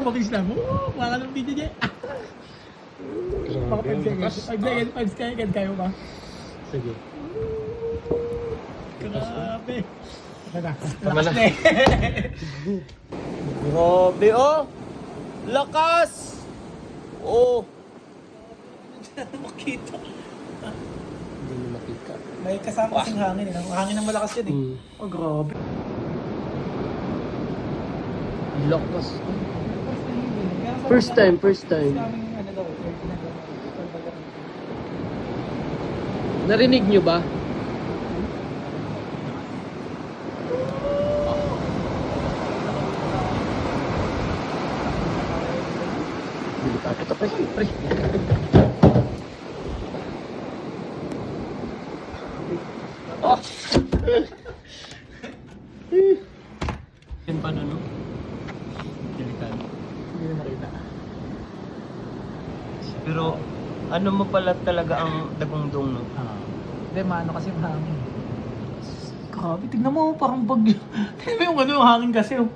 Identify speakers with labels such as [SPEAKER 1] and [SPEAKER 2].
[SPEAKER 1] Mabilis lang. Wala ng video niya. Baka 5 seconds. 5 seconds kayo ba?
[SPEAKER 2] Sige.
[SPEAKER 1] Grabe.
[SPEAKER 2] Tama na.
[SPEAKER 3] Grabe oh! Lakas! Oh!
[SPEAKER 1] Makita.
[SPEAKER 2] Hindi mo makita.
[SPEAKER 1] May kasama kasing hangin. Hangin ng malakas yan eh. Oh, grabe.
[SPEAKER 2] Lakas. First time. Narinig nyo ba? Ito, pre. Oh! Yan pa no? Delikado.
[SPEAKER 1] Hindi na makita.
[SPEAKER 3] Pero ano mo pala talaga ang dagundong no?
[SPEAKER 1] Hindi, maano kasi yung hangin. Grabe, tignan mo, parang bagyo. Tignan mo yung ano, yung hangin kasi. Oh.